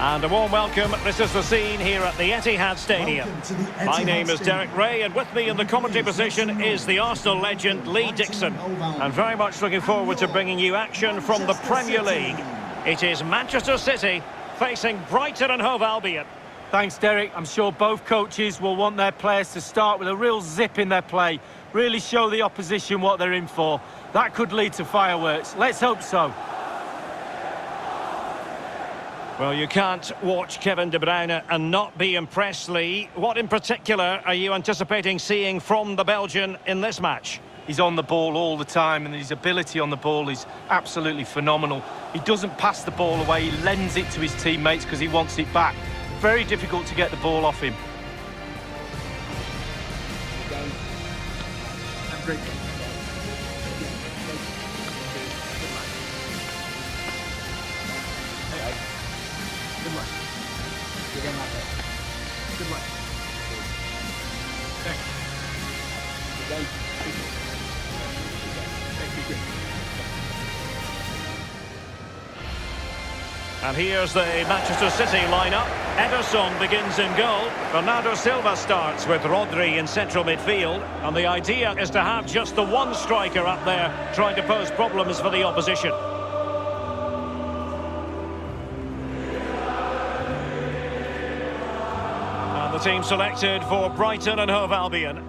And a warm welcome. This is the scene here at the Etihad Stadium. My name is Derek Ray, and with me in the commentary position is the Arsenal legend Lee Dixon. I'm very much looking forward to bringing you action from the Premier League. It is Manchester City facing Brighton and Hove Albion. Thanks, Derek. I'm sure both coaches will want their players to start with a real zip in their play. Really show the opposition what they're in for. That could lead to fireworks. Let's hope so. Well, you can't watch Kevin De Bruyne and not be impressed, Lee. What in particular are you anticipating seeing from the Belgian in this match? He's on the ball all the time, and his ability on the ball is absolutely phenomenal. He doesn't pass the ball away, he lends it to his teammates because he wants it back. Very difficult to get the ball off him. And here's the Manchester City lineup. Ederson begins in goal. Bernardo Silva starts with Rodri in central midfield. And the idea is to have just the one striker up there trying to pose problems for the opposition. And the team selected for Brighton and Hove Albion.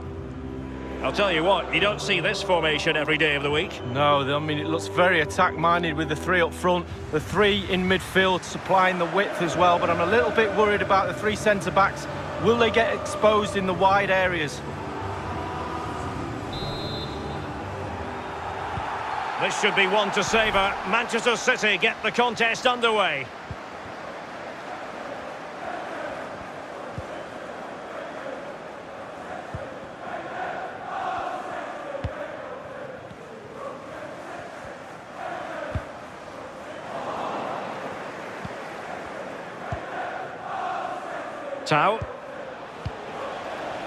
I'll tell you what, you don't see this formation every day of the week. No, I mean, it looks very attack-minded with the three up front, the three in midfield supplying the width as well, but I'm a little bit worried about the three centre-backs. Will they get exposed in the wide areas? This should be one to savour. Manchester City get the contest underway.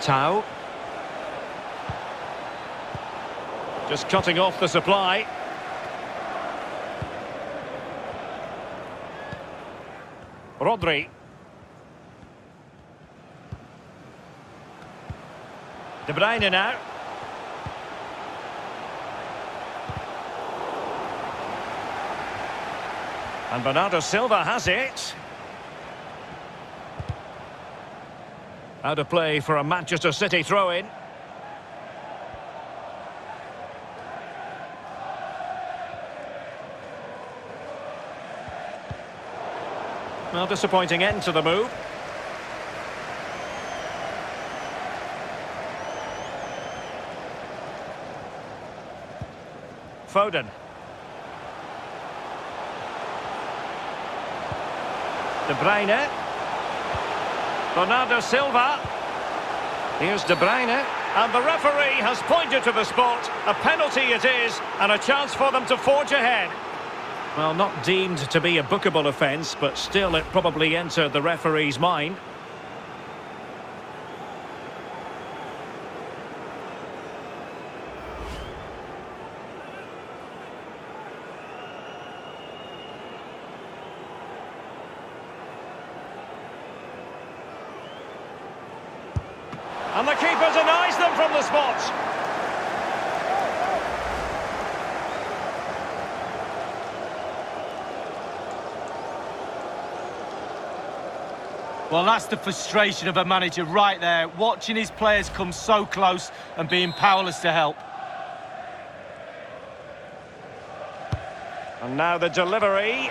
Tau. Just cutting off the supply. Rodri. De Bruyne now. And Bernardo Silva has it. Out of play for a Manchester City throw-in. Well, disappointing end to the move. Foden. De Bruyne. Bernardo Silva. Here's De Bruyne. And the referee has pointed to the spot. A penalty it is, and a chance for them to forge ahead. Well, not deemed to be a bookable offence, but still it probably entered the referee's mind. And the keeper denies them from the spot. Well, that's the frustration of a manager right there, watching his players come so close and being powerless to help. And now the delivery,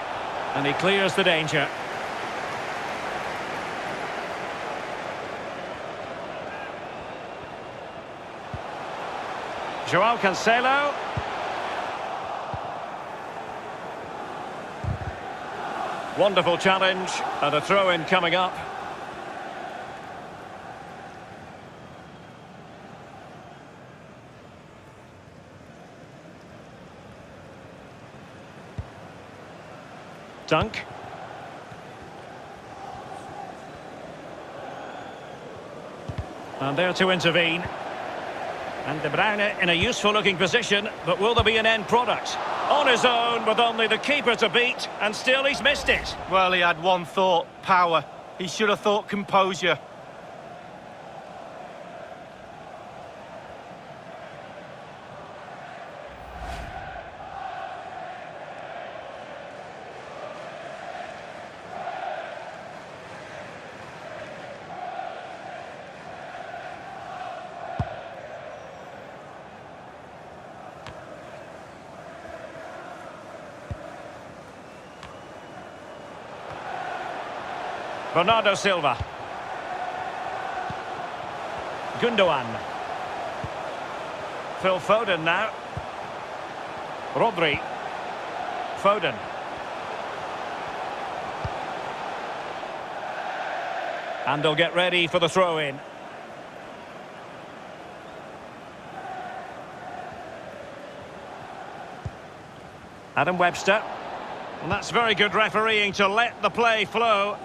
and he clears the danger. Joao Cancelo. Wonderful challenge, and a throw-in coming up. Dunk. And there to intervene. And De Bruyne in a useful looking position, but will there be an end product? On his own, with only the keeper to beat, and still he's missed it. Well, he had one thought, power. He should have thought composure. Bernardo Silva. Gundogan. Phil Foden now. Rodri. Foden. And they'll get ready for the throw-in. Adam Webster. And that's very good refereeing to let the play flow.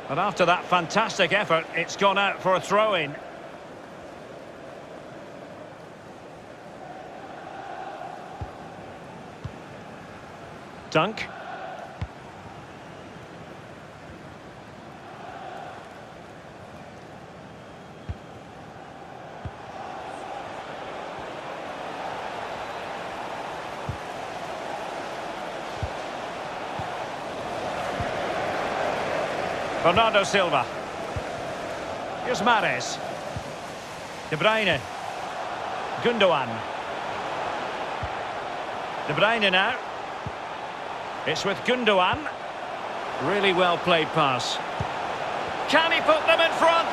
But after that fantastic effort, it's gone out for a throw-in. Dunk. Bernardo Silva. Here's Mahrez. De Bruyne. Gundogan. De Bruyne now. It's with Gundogan. Really well played pass. Can he put them in front?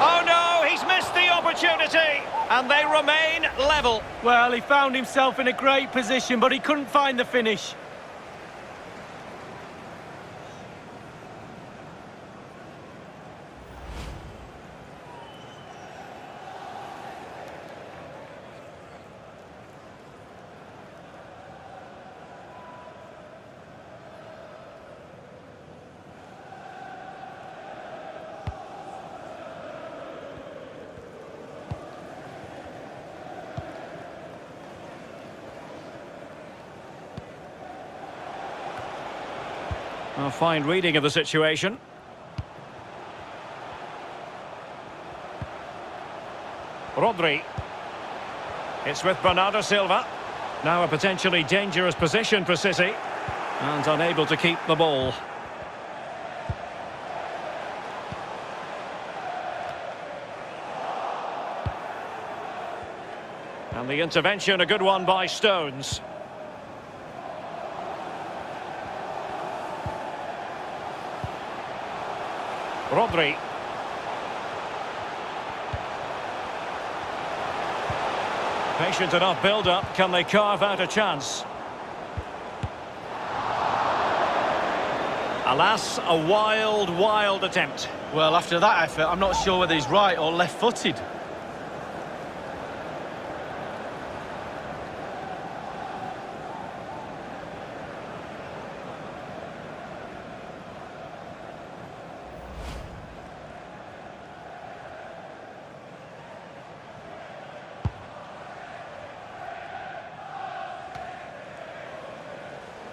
Oh no, he's missed the opportunity. And they remain level. Well, he found himself in a great position, but he couldn't find the finish. A fine reading of the situation. Rodri. It's with Bernardo Silva. Now a potentially dangerous position for City. And unable to keep the ball. And the intervention, a good one by Stones. Rodri. Patient enough build-up. Can they carve out a chance? Alas, a wild, wild attempt. Well, after that effort, I'm not sure whether he's right or left-footed.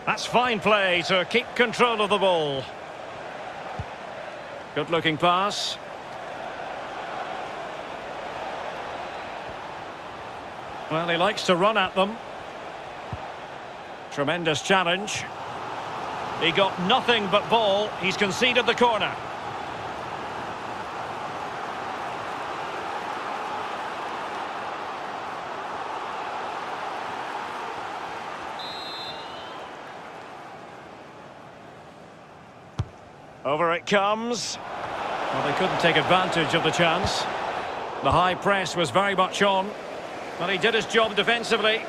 That's fine play to keep control of the ball. Good looking pass. Well, he likes to run at them. Tremendous challenge. He got nothing but ball. He's conceded the corner. Over it comes. Well, they couldn't take advantage of the chance. The high press was very much on. But he did his job defensively.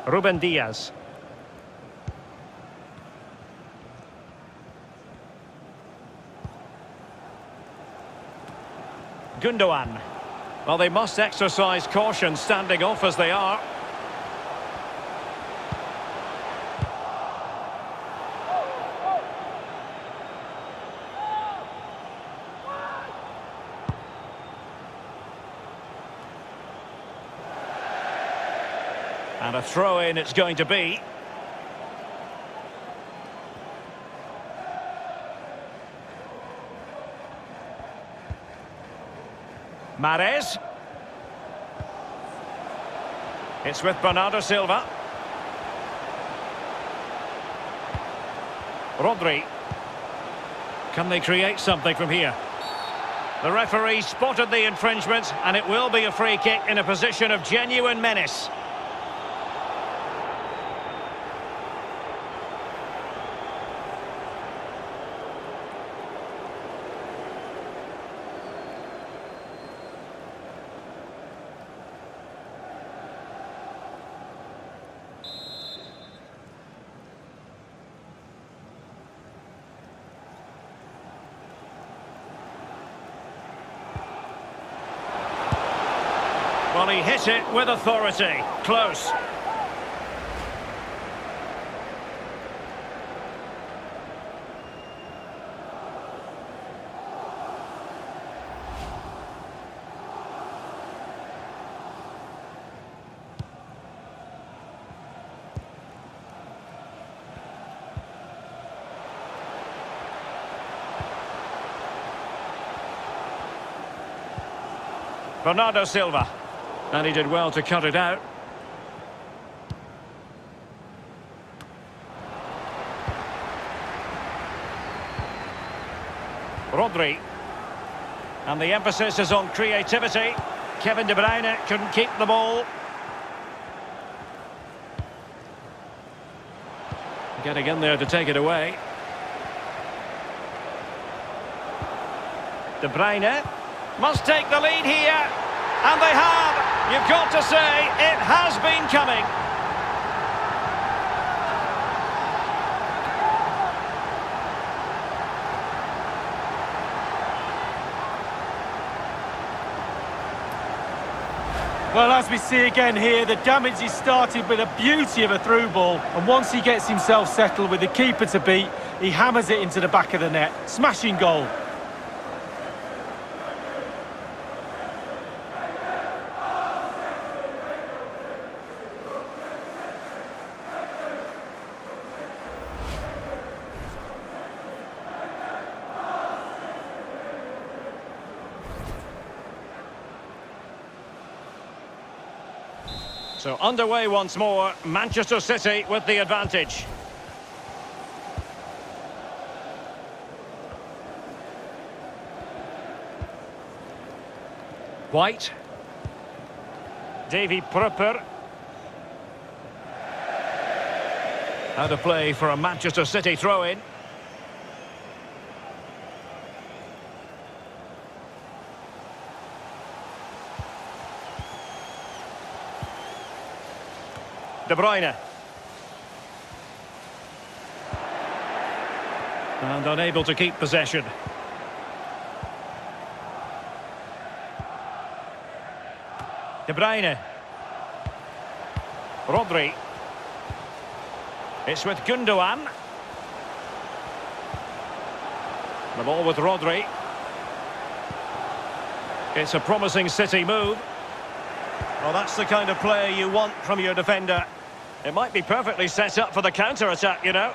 Ruben Diaz. Gundogan. Well, they must exercise caution standing off as they are. And a throw-in it's going to be. Mahrez. It's with Bernardo Silva. Rodri. Can they create something from here? The referee spotted the infringement, and it will be a free kick in a position of genuine menace. Well, he hit it with authority. Close. Bernardo Silva. And he did well to cut it out. Rodri. And the emphasis is on creativity. Kevin De Bruyne couldn't keep the ball. Getting in there to take it away. De Bruyne must take the lead here. And they have. You've got to say, it has been coming. Well, as we see again here, the damage is started with a beauty of a through ball. And once he gets himself settled with the keeper to beat, he hammers it into the back of the net. Smashing goal. So underway once more, Manchester City with the advantage. White. Davy Prupper. Out of play for a Manchester City throw-in. De Bruyne. And unable to keep possession. De Bruyne. Rodri. It's with Gundogan. The ball with Rodri. It's a promising City move. Well, that's the kind of play you want from your defender. It might be perfectly set up for the counter-attack, you know.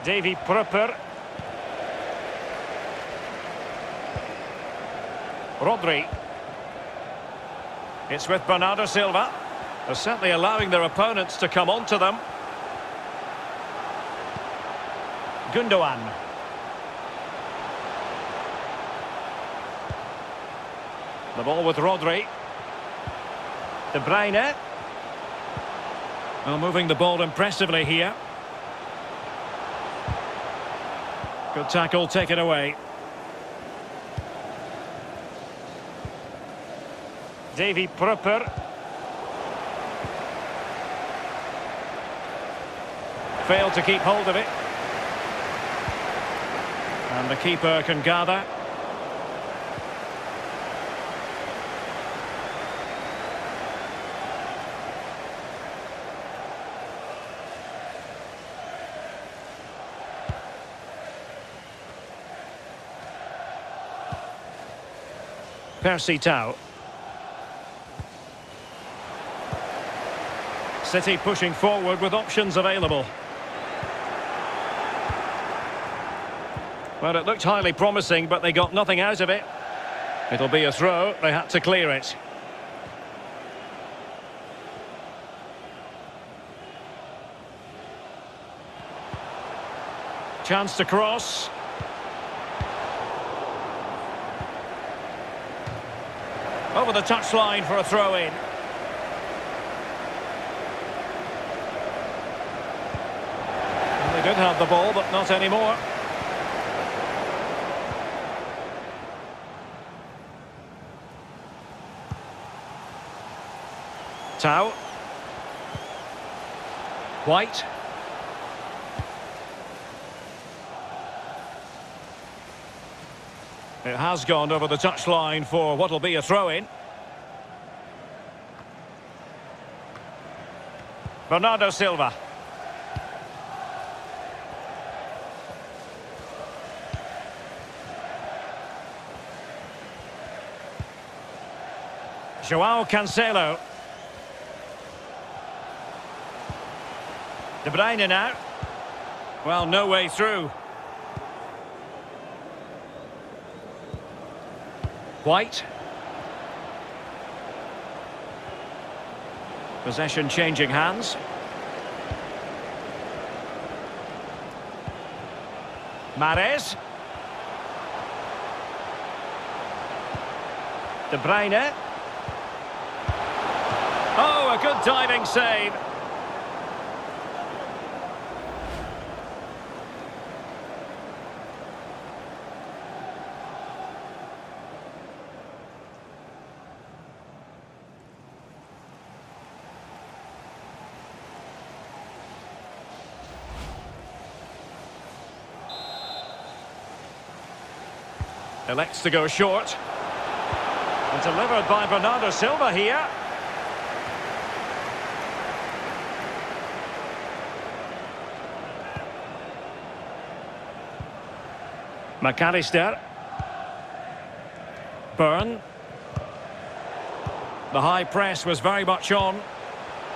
Davy Prupper. Rodri. It's with Bernardo Silva. They're certainly allowing their opponents to come onto them. Gundogan. The ball with Rodri. De Bruyne. Well, moving the ball impressively here. Good tackle, taken away. Davy Prupper. Failed to keep hold of it. And the keeper can gather. Percy Tau. City pushing forward with options available. Well, it looked highly promising, but they got nothing out of it. It'll be a throw. They had to clear it. Chance to cross. Over the touchline for a throw-in. They did have the ball, but not anymore. Tau. White. It has gone over the touchline for what will be a throw-in. Bernardo Silva. João Cancelo. De Bruyne now. Well, no way through. White. Possession changing hands. Mahrez. De Bruyne. Oh, a good diving save. Elects to go short. And delivered by Bernardo Silva here. McAllister. Burn. The high press was very much on.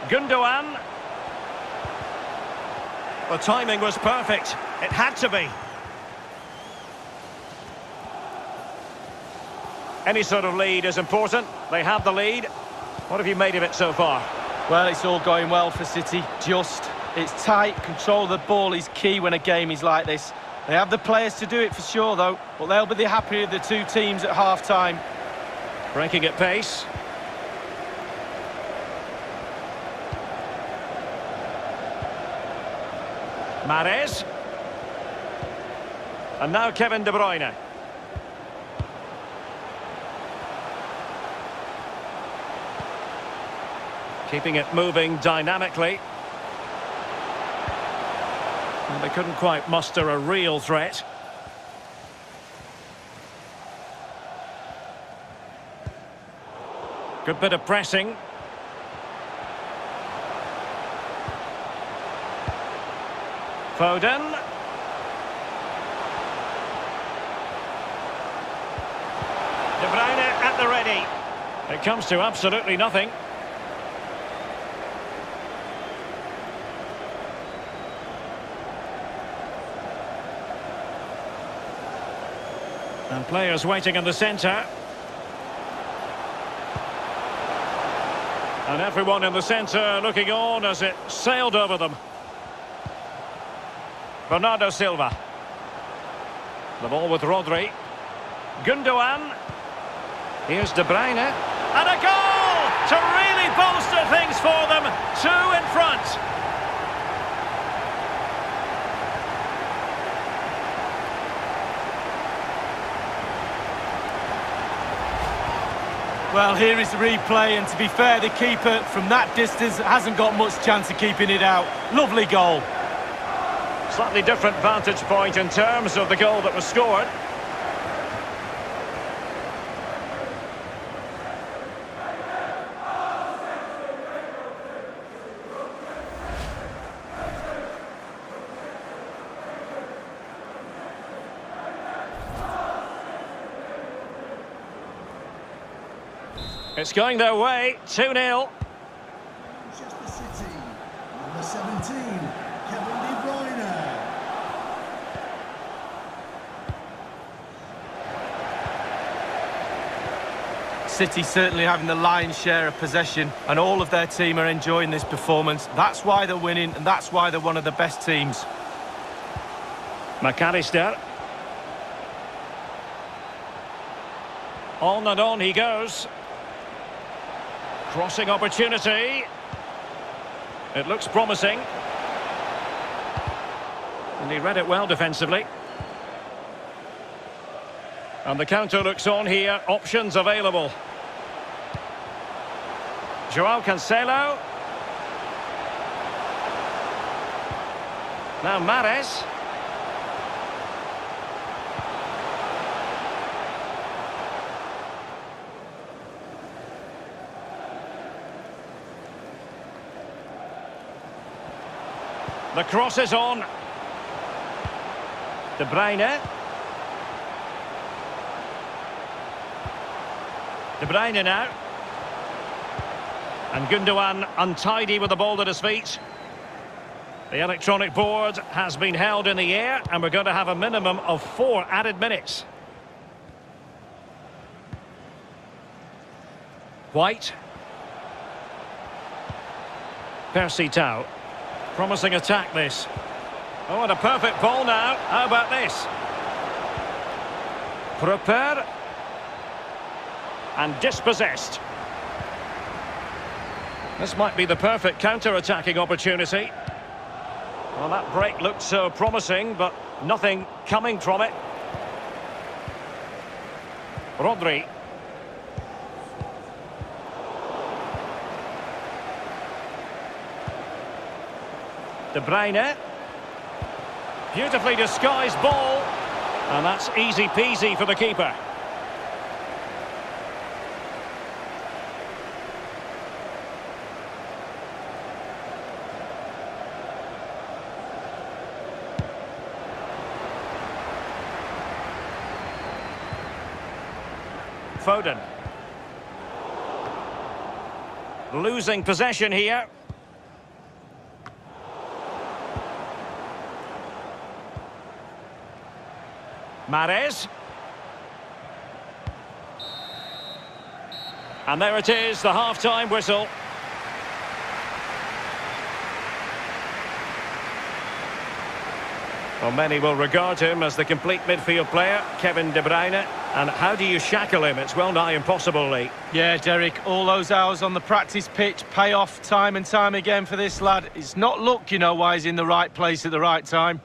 Gundogan. The timing was perfect. It had to be. Any sort of lead is important. They have the lead. What have you made of it so far? Well, it's all going well for City. It's tight. Control of the ball is key when a game is like this. They have the players to do it for sure, though. But they'll be the happier of the two teams at half-time. Breaking at pace. Mahrez. And now Kevin De Bruyne. Keeping it moving dynamically. And they couldn't quite muster a real threat. Good bit of pressing. Foden. De Bruyne at the ready. It comes to absolutely nothing. And players waiting in the centre. And everyone in the centre looking on as it sailed over them. Bernardo Silva. The ball with Rodri. Gundogan. Here's De Bruyne. And a goal to really bolster things for them. 2 in front. Well, here is the replay, and to be fair, the keeper from that distance hasn't got much chance of keeping it out. Lovely goal. Slightly different vantage point in terms of the goal that was scored. It's going their way, 2-0. Manchester City, number 17, Kevin De Bruyne. City certainly having the lion's share of possession, and all of their team are enjoying this performance. That's why they're winning, and that's why they're one of the best teams. McAllister. On and on he goes. Crossing opportunity. It looks promising. And he read it well defensively. And the counter looks on here. Options available. Joao Cancelo. Now Mahrez. The cross is on. De Bruyne. De Bruyne now. And Gundogan untidy with the ball at his feet. The electronic board has been held in the air, and we're going to have a minimum of 4 added minutes. White. Percy Tau. Promising attack this. Oh, and a perfect ball now. How about this? Prepare. And dispossessed. This might be the perfect counter-attacking opportunity. Well, that break looked so promising, but nothing coming from it. Rodri. De Bruyne. Beautifully disguised ball. And that's easy peasy for the keeper. Foden. Losing possession here. Mahrez. And there it is, the half-time whistle. Well, many will regard him as the complete midfield player, Kevin De Bruyne. And how do you shackle him? It's well nigh impossible, Lee. Yeah, Derek, all those hours on the practice pitch pay off time and time again for this lad. It's not luck, you know, why he's in the right place at the right time.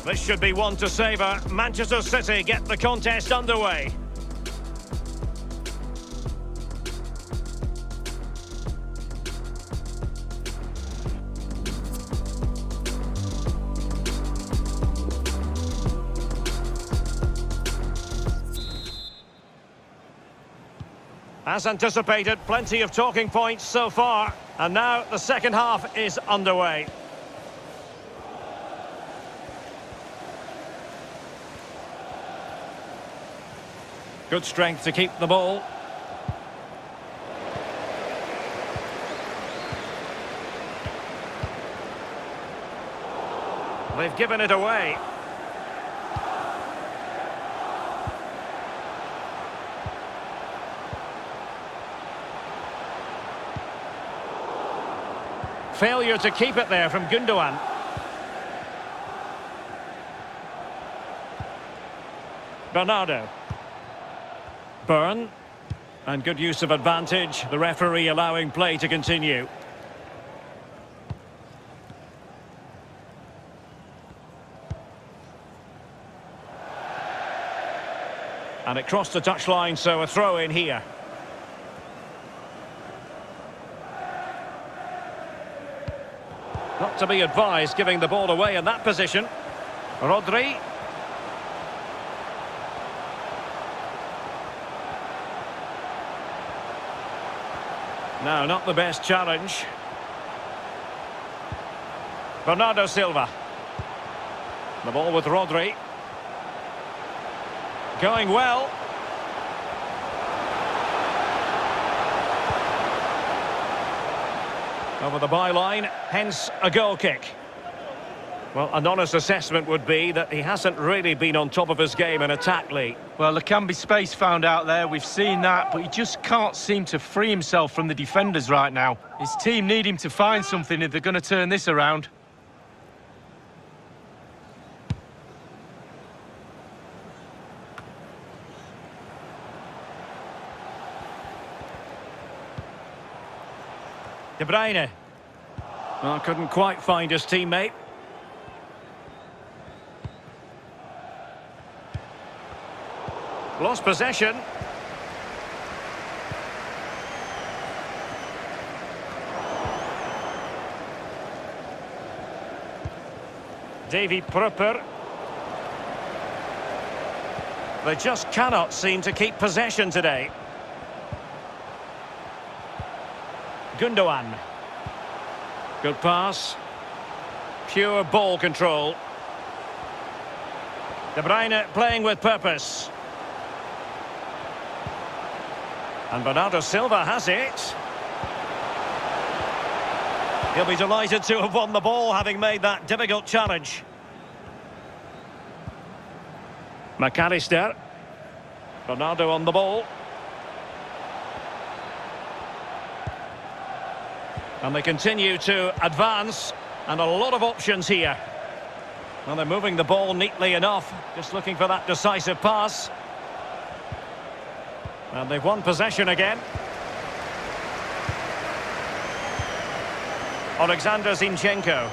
This should be one to savour. Manchester City get the contest underway. As anticipated, plenty of talking points so far. And now the second half is underway. Good strength to keep the ball. They've given it away. Failure to keep it there from Gundogan. Bernardo. Burn. And good use of advantage. The referee allowing play to continue. And it crossed the touchline, so a throw in here. Not to be advised giving the ball away in that position. Rodri. No, not the best challenge. Bernardo Silva. The ball with Rodri. Going well. Over the byline, hence a goal kick. Well, an honest assessment would be that he hasn't really been on top of his game in attack, Lee. Well, there can be space found out there. We've seen that, but he just can't seem to free himself from the defenders right now. His team need him to find something if they're going to turn this around. De Bruyne. Well, couldn't quite find his teammate. Lost possession. Davy Prupper. They just cannot seem to keep possession today. Gundogan. Good pass. Pure ball control. De Bruyne playing with purpose. And Bernardo Silva has it. He'll be delighted to have won the ball, having made that difficult challenge. McAllister. Ronaldo on the ball. And they continue to advance, and a lot of options here. Well, they're moving the ball neatly enough, just looking for that decisive pass. And they've won possession again. Alexander Zinchenko.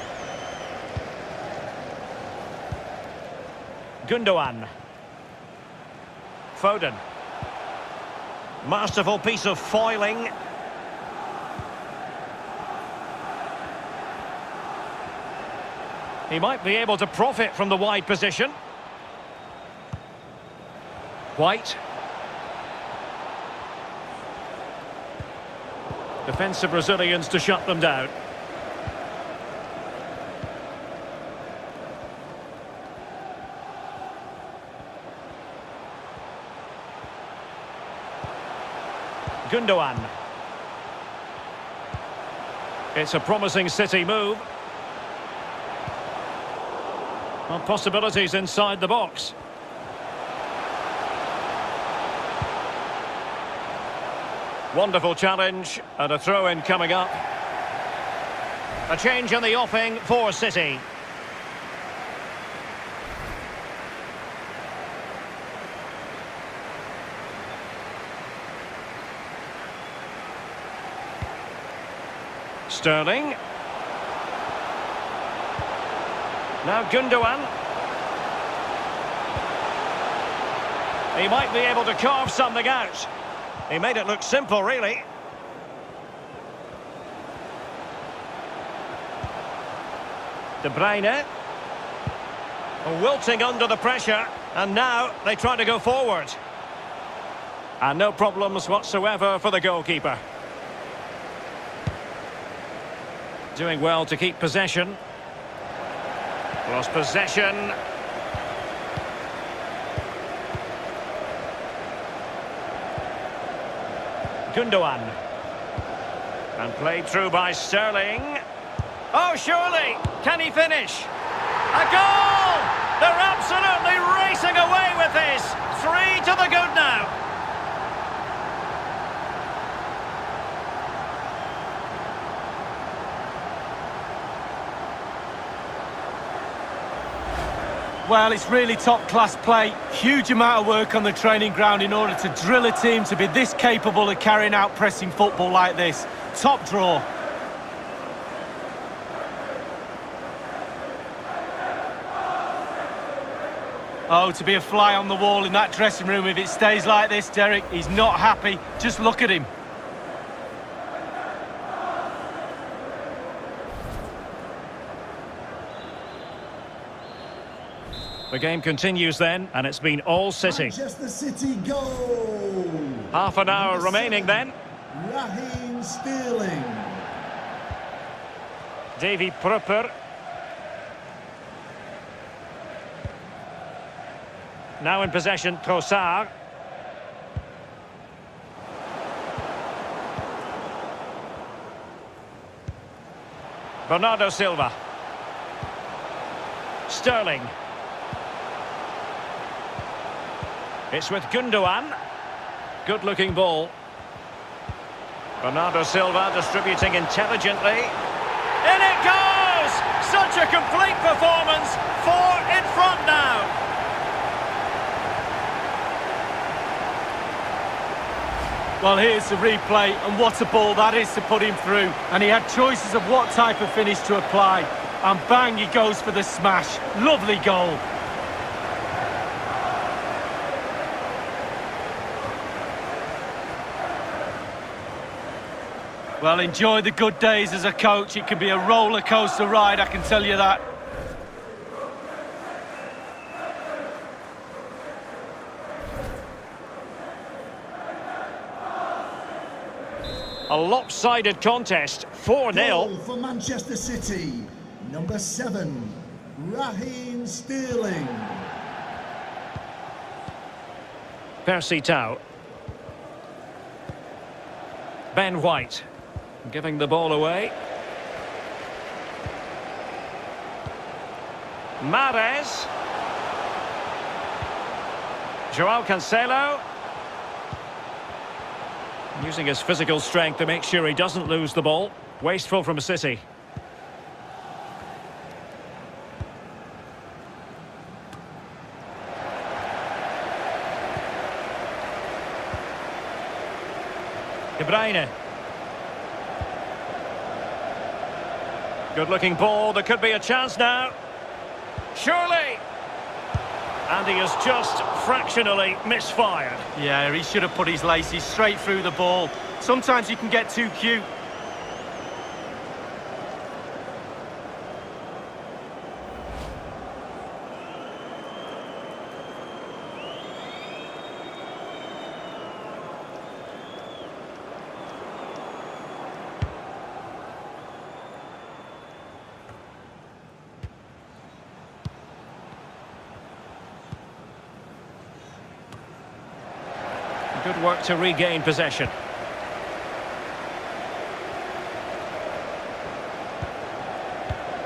Gundogan. Foden. Masterful piece of foiling. He might be able to profit from the wide position. White. Defensive Brazilians to shut them down. Gundogan. It's a promising City move. Well, possibilities inside the box. Wonderful challenge, and a throw-in coming up. A change in the offing for City. Sterling. Now Gundogan. He might be able to carve something out. He made it look simple, really. De Bruyne. Wilting under the pressure, and now they try to go forward. And no problems whatsoever for the goalkeeper. Doing well to keep possession. Lost possession. Gundogan. And played through by Sterling. Oh, surely! Can he finish? A goal! They're absolutely racing away with this. 3 to the good now. Well, it's really top-class play. Huge amount of work on the training ground in order to drill a team to be this capable of carrying out pressing football like this. Top draw. Oh, to be a fly on the wall in that dressing room if it stays like this, Derek. He's not happy. Just look at him. The game continues then, and it's been all City. Manchester City goal. Half an hour remaining then. Raheem Sterling. Davy Prupper. Now in possession, Trossard. Bernardo Silva. Sterling. It's with Gundogan. Good-looking ball. Bernardo Silva distributing intelligently. In it goes! Such a complete performance. 4 in front now. Well, here's the replay, and what a ball that is to put him through. And he had choices of what type of finish to apply. And bang, he goes for the smash. Lovely goal. Well, enjoy the good days as a coach. It can be a roller coaster ride, I can tell you that. A lopsided contest, 4-0. Goal for Manchester City, number 7, Raheem Sterling. Percy Tau. Ben White. Giving the ball away. Mahrez. Joao Cancelo. Using his physical strength to make sure he doesn't lose the ball. Wasteful from City. De Bruyne. Good-looking ball. There could be a chance now. Surely. And he has just fractionally misfired. Yeah, he should have put his laces straight through the ball. Sometimes you can get too cute. Good work to regain possession.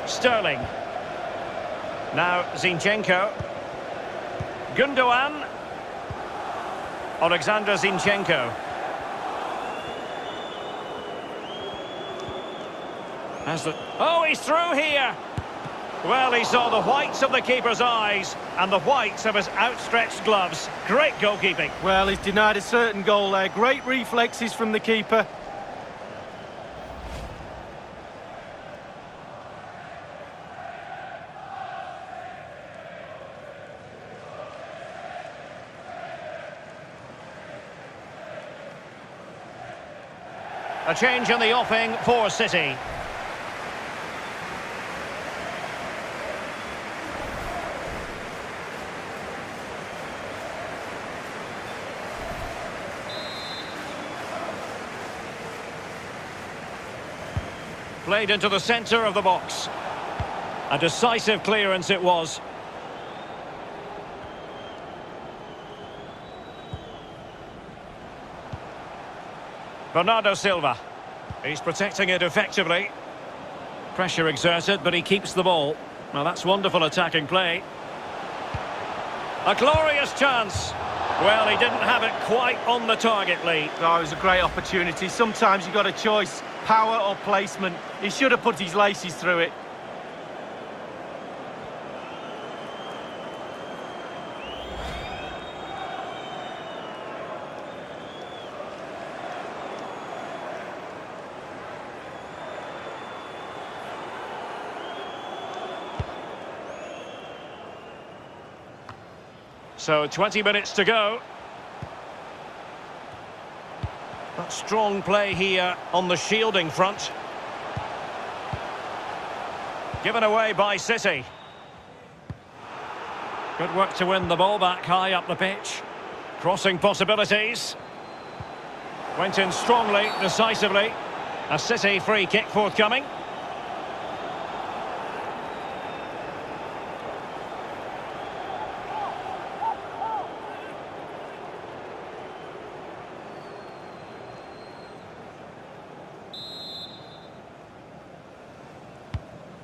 Sterling. Now Zinchenko. Gundogan. Alexander Zinchenko. Oh, he's through here! Well, he saw the whites of the keeper's eyes and the whites of his outstretched gloves. Great goalkeeping. Well, he's denied a certain goal there. Great reflexes from the keeper. A change in the offing for City. Played into the centre of the box. A decisive clearance it was. Bernardo Silva. He's protecting it effectively. Pressure exerted, but he keeps the ball. Now that's wonderful attacking play. A glorious chance. Well, he didn't have it quite on the target, Lee. Oh, it was a great opportunity. Sometimes you've got a choice, power or placement. He should have put his laces through it. So 20 minutes to go. But strong play here on the shielding front. Given away by City. Good work to win the ball back high up the pitch. Crossing possibilities. Went in strongly, decisively. A City free kick forthcoming.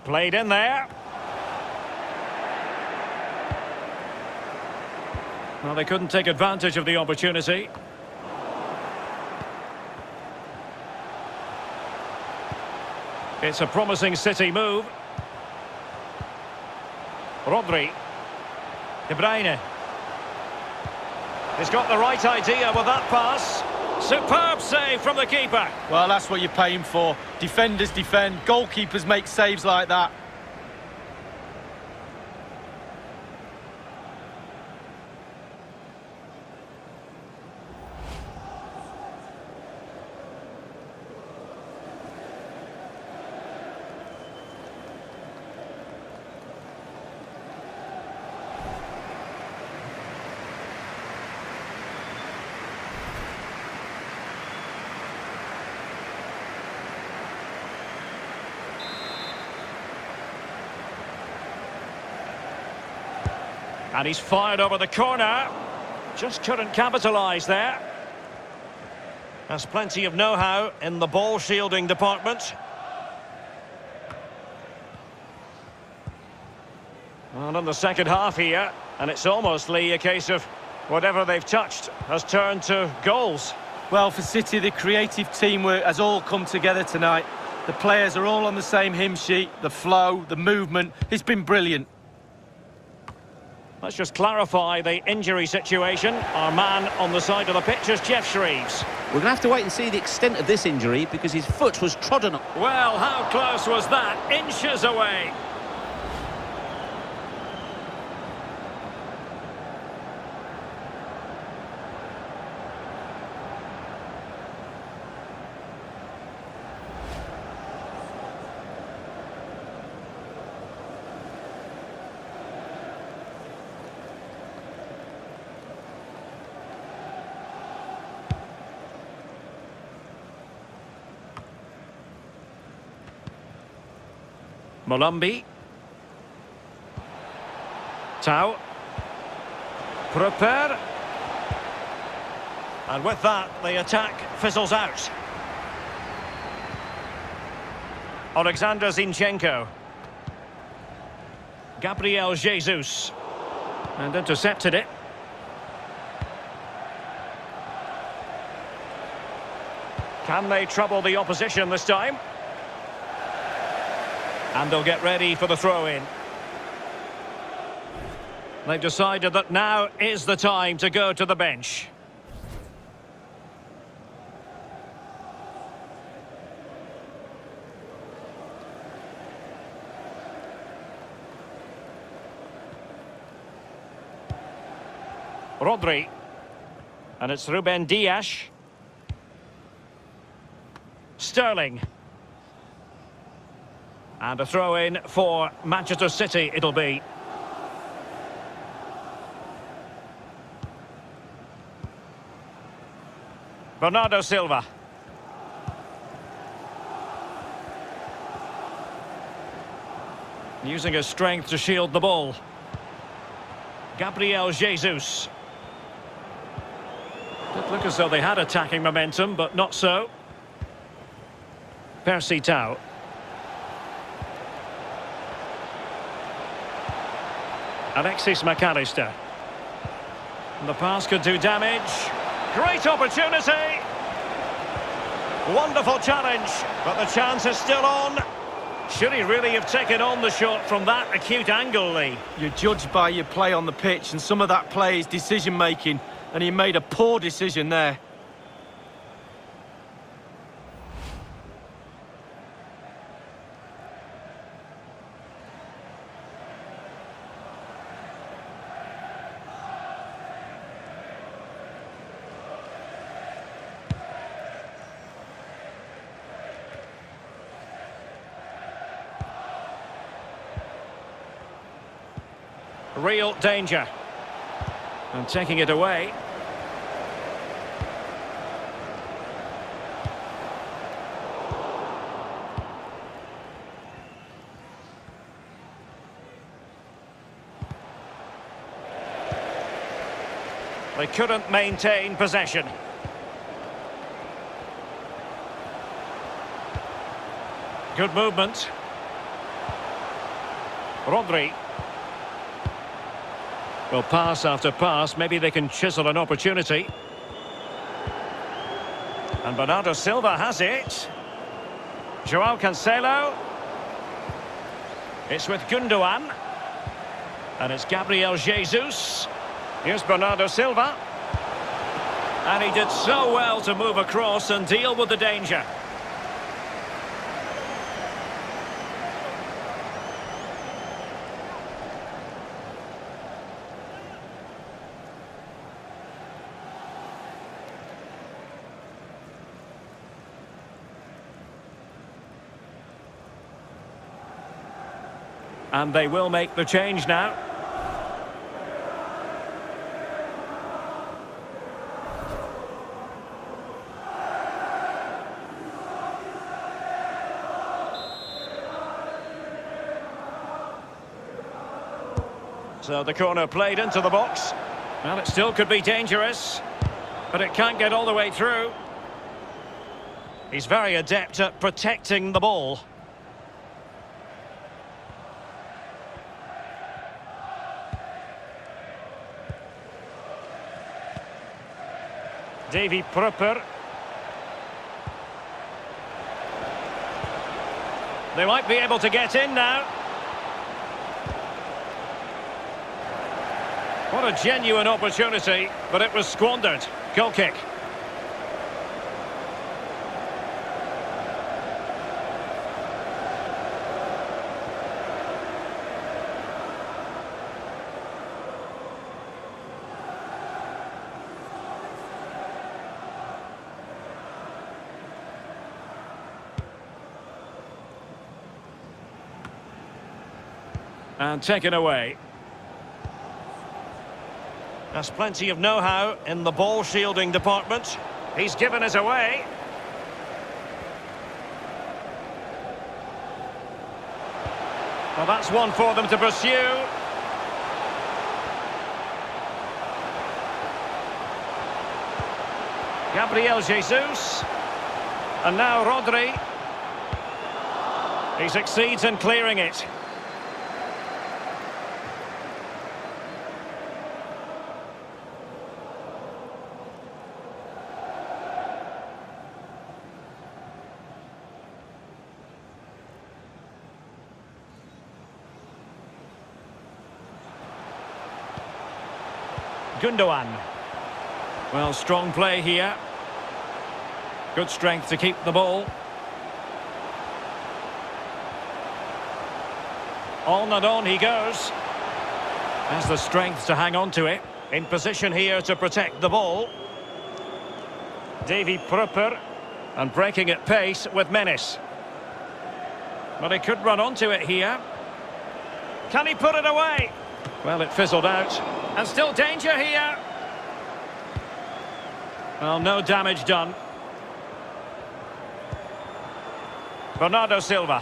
Played in there. Well, they couldn't take advantage of the opportunity. It's a promising City move. Rodri. De Bruyne. He's got the right idea with that pass. Superb save from the keeper. Well, that's what you're paying for. Defenders defend, goalkeepers make saves like that. And he's fired over the corner. Just couldn't capitalise there. There's plenty of know-how in the ball shielding department. Well, in the second half here, and it's almostly a case of whatever they've touched has turned to goals. Well, for City, the creative teamwork has all come together tonight. The players are all on the same hymn sheet. The flow, the movement, it's been brilliant. Let's just clarify the injury situation. Our man on the side of the pitch is Jeff Shreves. We're going to have to wait and see the extent of this injury because his foot was trodden on. Well, how close was that? Inches away. Molumby. Tau. Prepare. And with that, the attack fizzles out. Alexander Zinchenko. Gabriel Jesus. And intercepted it. Can they trouble the opposition this time? And they'll get ready for the throw-in. They've decided that now is the time to go to the bench. Rodri. And it's Ruben Dias. Sterling. And a throw-in for Manchester City it'll be. Bernardo Silva. Using his strength to shield the ball. Gabriel Jesus. Did look as though they had attacking momentum, but not so. Percy Tau. Alexis McAllister. And the pass could do damage. Great opportunity. Wonderful challenge, but the chance is still on. Should he really have taken on the shot from that acute angle, Lee? You're judged by your play on the pitch, and some of that play is decision-making, and he made a poor decision there. Real danger. And taking it away. They couldn't maintain possession. Good movement. Rodri. Well, pass after pass, maybe they can chisel an opportunity. And Bernardo Silva has it. Joao Cancelo. It's with Gundogan. And it's Gabriel Jesus. Here's Bernardo Silva. And he did so well to move across and deal with the danger. And they will make the change now. So the corner played into the box. Well, it still could be dangerous, but it can't get all the way through. He's very adept at protecting the ball. Davy Prupper. They might be able to get in now. What a genuine opportunity, but it was squandered. Goal kick. And taken away. There's plenty of know-how in the ball shielding department. He's given us away. Well, that's one for them to pursue. Gabriel Jesus. And now Rodri. He succeeds in clearing it. Gundogan. Well, strong play here. Good strength to keep the ball. On and on he goes. Has the strength to hang on to it. In position here to protect the ball. Davy Prupper. And breaking at pace with menace. But he could run onto it here. Can he put it away? Well, it fizzled out. And still danger here. Well, no damage done. Bernardo Silva.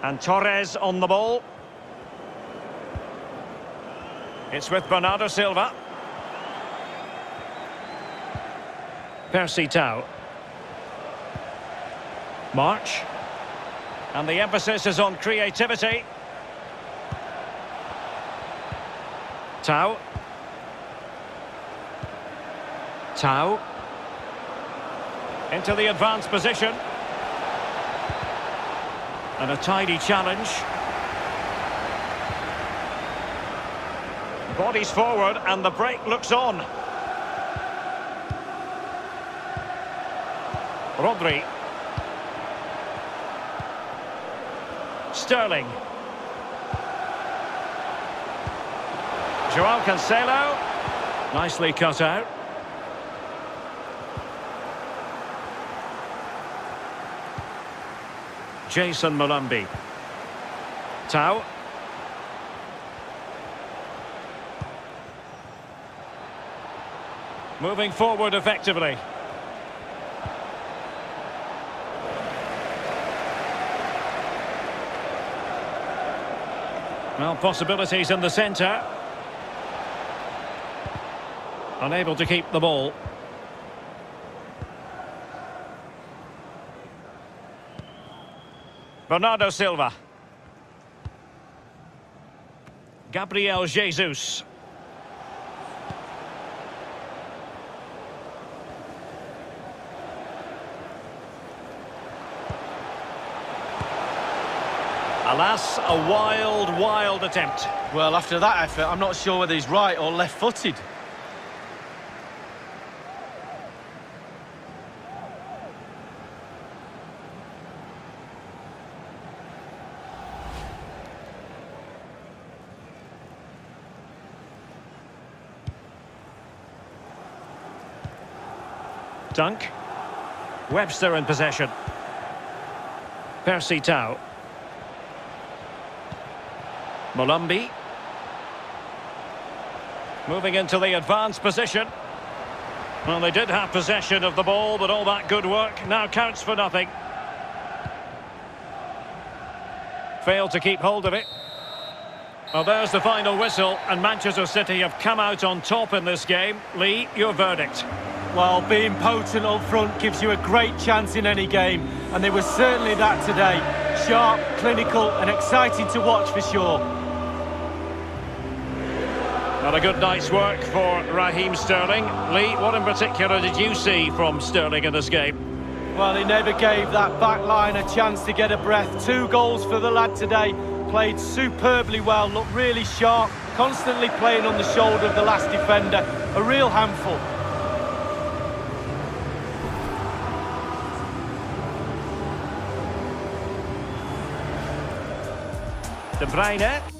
And Torres on the ball. It's with Bernardo Silva. Percy Tau. March. And the emphasis is on creativity. Tau. Tau. Into the advanced position. And a tidy challenge. Bodies forward and the break looks on. Rodri. Sterling. Joao Cancelo. Nicely cut out. Jason Malumbi. Tau. Moving forward effectively. Well, possibilities in the centre. Unable to keep the ball. Bernardo Silva. Gabriel Jesus. Alas, a wild attempt. Well, after that effort, I'm not sure whether he's right or left-footed. Dunk. Webster in possession. Percy Tau. Molumby. Moving into the advanced position. Well, they did have possession of the ball, but all that good work now counts for nothing. Failed to keep hold of it. Well, there's the final whistle, and Manchester City have come out on top in this game. Lee, your verdict? Well, being potent up front gives you a great chance in any game, and they were certainly that today. Sharp, clinical and exciting to watch for sure. Well, a good night's work for Raheem Sterling. Lee, what in particular did you see from Sterling in this game? Well, he never gave that back line a chance to get a breath. 2 goals for the lad today. Played superbly well, looked really sharp, constantly playing on the shoulder of the last defender. A real handful. De Bruyne.